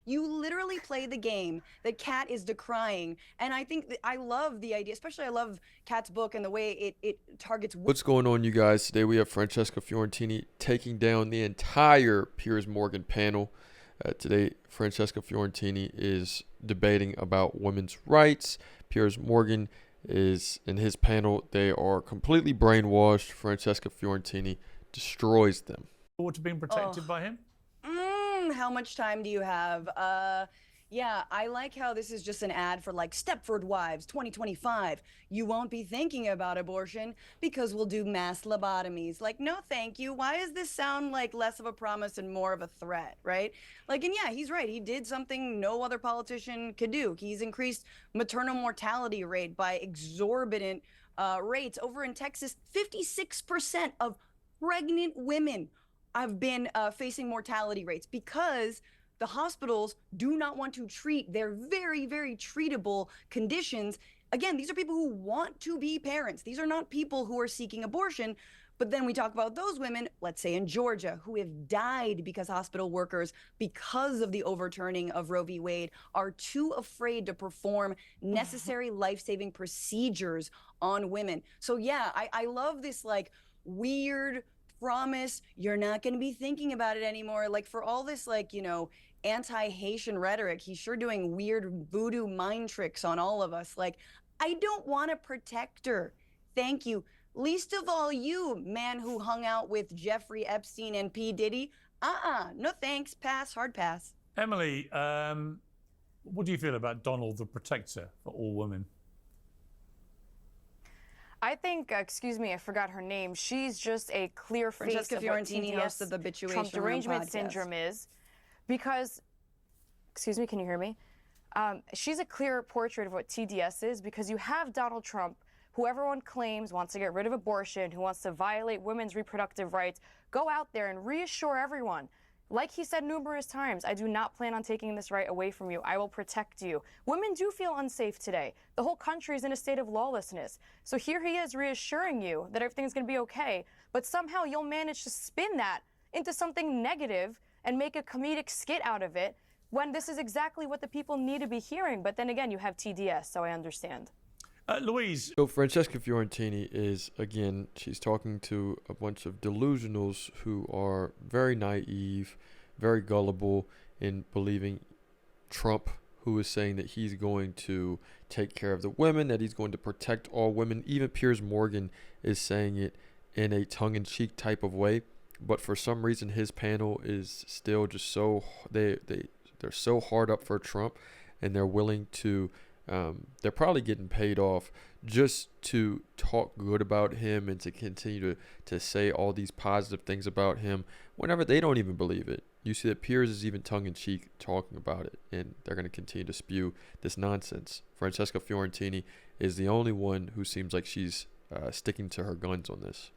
You literally play the game that Kat is decrying. And I think that I love the idea, especially I love Kat's book and the way it targets. What's going on, you guys? Today we have Francesca Fiorentini taking down the entire Piers Morgan panel. Today, Francesca Fiorentini is debating about women's rights. Piers Morgan is in his panel. They are completely brainwashed. Francesca Fiorentini destroys them. Forward to being protected by him? How much time do you have? Yeah, I like how this is just an ad for like Stepford Wives 2025. You won't be thinking about abortion because we'll do mass lobotomies. Like, no, thank you. Why does this sound like less of a promise and more of a threat, right? Like, and yeah, he's right. He did something no other politician could do. He's increased maternal mortality rate by exorbitant rates. Over in Texas, 56% of pregnant women have been facing mortality rates because the hospitals do not want to treat their very, very treatable conditions. Again, these are people who want to be parents. These are not people who are seeking abortion. But then we talk about those women, let's say in Georgia, who have died because hospital workers, because of the overturning of Roe v. Wade, are too afraid to perform necessary life-saving procedures on women. So yeah, I love this like weird promise you're not going to be thinking about it anymore. Like for all this, like, you know, anti-Haitian rhetoric, he's sure doing weird voodoo mind tricks on all of us. Like, I don't want to protect her. Thank you. Least of all you, man who hung out with Jeffrey Epstein and P. Diddy. No thanks. Pass. Hard pass. Emily, what do you feel about Donald the Protector for all women? I think, excuse me, I forgot her name. She's just a clear face Francesca of what Fiorentini, host of the Habituation Trump derangement podcast. syndrome is. Because, excuse me, can you hear me? She's a clear portrait of what TDS is, because you have Donald Trump, who everyone claims wants to get rid of abortion, who wants to violate women's reproductive rights, go out there and reassure everyone. Like he said numerous times, I do not plan on taking this right away from you. I will protect you. Women do feel unsafe today. The whole country is in a state of lawlessness. So here he is reassuring you that everything's going to be okay, but somehow you'll manage to spin that into something negative and make a comedic skit out of it when this is exactly what the people need to be hearing. But then again, you have TDS, so I understand. Louise. So Francesca Fiorentini is, again, she's talking to a bunch of delusionals who are very naive, very gullible in believing Trump, who is saying that he's going to take care of the women, that he's going to protect all women. Even Piers Morgan is saying it in a tongue-in-cheek type of way. But for some reason, his panel is still just so, they're so hard up for Trump, and they're willing to, they're probably getting paid off just to talk good about him and to continue to say all these positive things about him whenever they don't even believe it. You see that Piers is even tongue-in-cheek talking about it, and they're going to continue to spew this nonsense. Francesca Fiorentini is the only one who seems like she's sticking to her guns on this.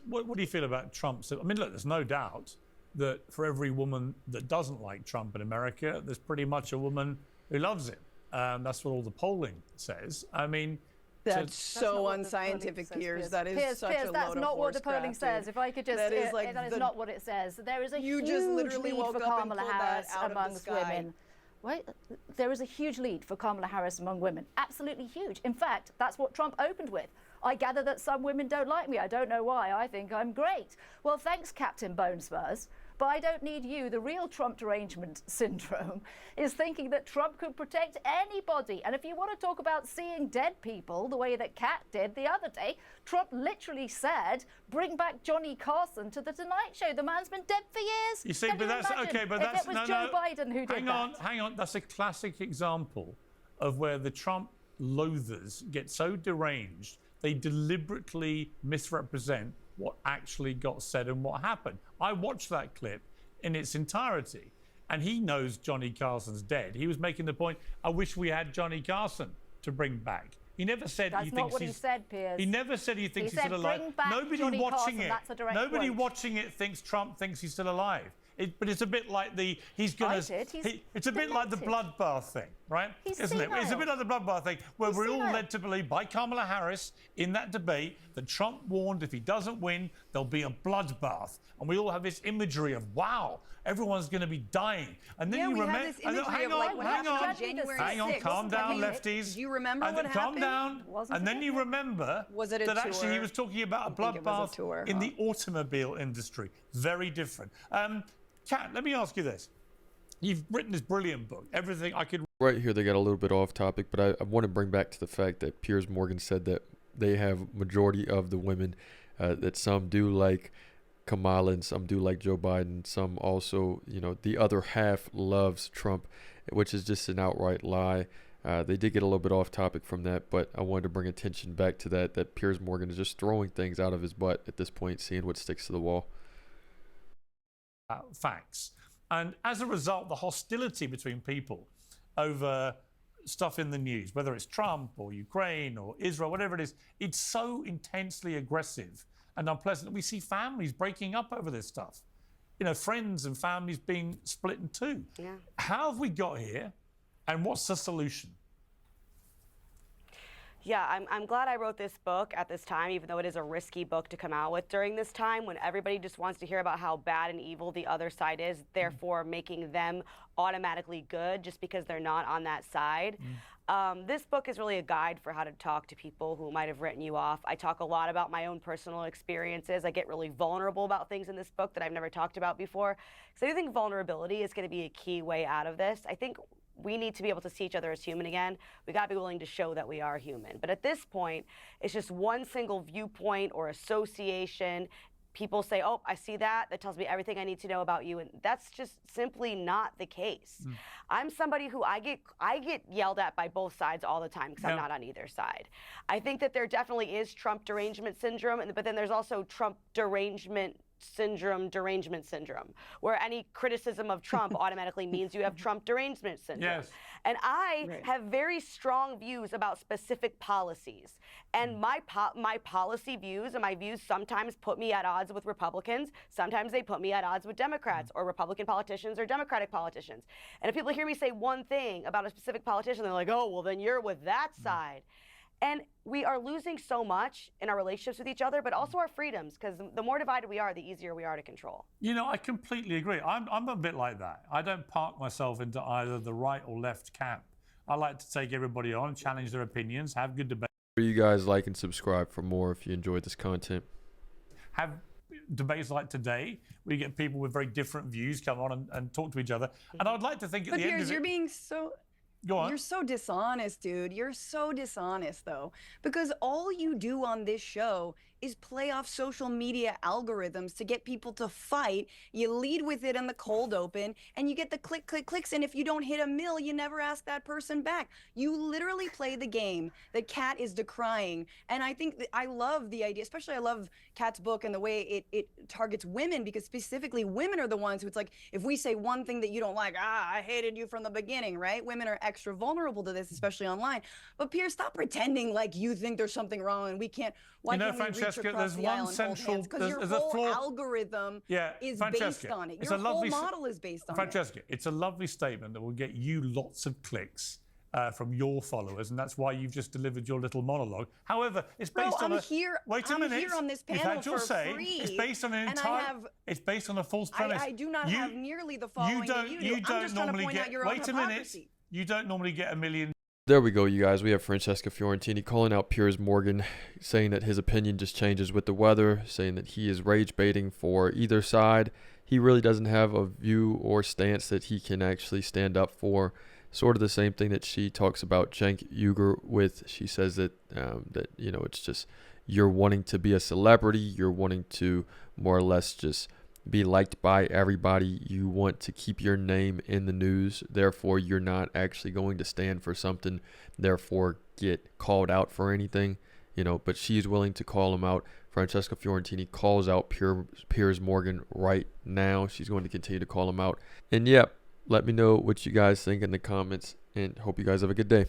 What do you feel about Trump? I mean, look, there's no doubt that for every woman that doesn't like Trump in America, there's pretty much a woman who loves him. That's what all the polling says. I mean, that's so unscientific, Piers. That is such a load that's not what the polling says. If I could just, that is not what it says. There is a huge lead for Kamala Harris amongst women. Right? There is a huge lead for Kamala Harris among women. Absolutely huge. In fact, that's what Trump opened with. I gather that some women don't like me. I don't know why. I think I'm great. Well, thanks, Captain Bone Spurs. But I don't need you. The real Trump derangement syndrome is thinking that Trump could protect anybody. And if you want to talk about seeing dead people the way that Kat did the other day, Trump literally said, bring back Johnny Carson to the Tonight Show. The man's been dead for years. You see, but that's okay. But that's if it was Joe Biden who did that. Hang on. That's a classic example of where the Trump loathers get so deranged they deliberately misrepresent what actually got said and what happened. I watched that clip in its entirety, and he knows Johnny Carson's dead. He was making the point, I wish we had Johnny Carson to bring back. He never said he thinks he's... He said, Piers. He never said he thinks he's still alive. Nobody watching it thinks Trump thinks he's still alive. But it's a bit like it's a bit like the bloodbath thing, right? Isn't it? It's a bit like the bloodbath thing where we're all led to believe by Kamala Harris in that debate that Trump warned if he doesn't win, there'll be a bloodbath. And we all have this imagery of, wow, everyone's going to be dying. And then you remember, hang on, calm down, lefties. Do you remember what happened? Calm down. And then you remember that actually he was talking about a bloodbath in the automobile industry. Very different. Kat, let me ask you this. You've written this brilliant book, Everything I Could... Right here, they got a little bit off topic, but I want to bring back to the fact that Piers Morgan said that they have majority of the women, that some do like Kamala and some do like Joe Biden. Some also, the other half loves Trump, which is just an outright lie. They did get a little bit off topic from that, but I wanted to bring attention back to that Piers Morgan is just throwing things out of his butt at this point, seeing what sticks to the wall. Facts. And as a result, the hostility between people over stuff in the news, whether it's Trump or Ukraine or Israel, whatever it is, it's so intensely aggressive and unpleasant that we see families breaking up over this stuff. Friends and families being split in two. Yeah. How have we got here, and what's the solution? Yeah, I'm glad I wrote this book at this time, even though it is a risky book to come out with during this time when everybody just wants to hear about how bad and evil the other side is, therefore making them automatically good just because they're not on that side. This book is really a guide for how to talk to people who might have written you off. I talk a lot about my own personal experiences. I get really vulnerable about things in this book that I've never talked about before. So I think vulnerability is going to be a key way out of this. I think we need to be able to see each other as human again. We got to be willing to show that we are human. But at this point, it's just one single viewpoint or association. People say, oh, I see that. That tells me everything I need to know about you. And that's just simply not the case. I'm somebody who I get yelled at by both sides all the time because I'm not on either side. I think that there definitely is Trump derangement syndrome, but then there's also Trump derangement syndrome, where any criticism of Trump automatically means you have Trump derangement syndrome. Yes. And I have very strong views about specific policies. And my policy views and my views sometimes put me at odds with Republicans. Sometimes they put me at odds with Democrats or Republican politicians or Democratic politicians. And if people hear me say one thing about a specific politician, they're like, oh, well, then you're with that side. And we are losing so much in our relationships with each other, but also our freedoms, because the more divided we are, the easier we are to control. I completely agree. I'm a bit like that. I don't park myself into either the right or left camp. I like to take everybody on, challenge their opinions, have good debate. You guys like and subscribe for more if you enjoyed this content. Have debates like today, where you get people with very different views come on and talk to each other. And I'd like to think at the end of it... You're being so... Go on. You're so dishonest, dude. You're so dishonest, though, because all you do on this show is play off social media algorithms to get people to fight. You lead with it in the cold open, and you get the click, click, clicks, and if you don't hit a mill, you never ask that person back. You literally play the game that Kat is decrying, and I think that I love the idea, especially I love Kat's book and the way it targets women, because specifically women are the ones who it's like, if we say one thing that you don't like, I hated you from the beginning, right? Women are extra vulnerable to this, especially online. But Piers, stop pretending like you think there's something wrong and we can't. Why can't we reach across the aisle and hold hands? Because your whole algorithm is based on it. Your whole model is based on it. Francesca, it's a lovely statement that will get you lots of clicks from your followers, and that's why you've just delivered your little monologue. However, it's based on wait a minute. I'm here on this panel You've had your say. Free, it's based on an entire. It's based on a false premise. I do not have nearly the following that you do. I'm just trying to point out your own hypocrisy. You don't normally get 1 million. There we go, you guys. We have Francesca Fiorentini calling out Piers Morgan, saying that his opinion just changes with the weather, saying that he is rage baiting for either side. He really doesn't have a view or stance that he can actually stand up for. Sort of the same thing that she talks about Cenk Uygur with. She says that it's just you're wanting to be a celebrity, you're wanting to more or less just be liked by everybody. You want to keep your name in the news. Therefore, you're not actually going to stand for something. Therefore, get called out for anything. But she's willing to call him out. Francesca Fiorentini calls out Piers Morgan right now. She's going to continue to call him out. And let me know what you guys think in the comments. And hope you guys have a good day.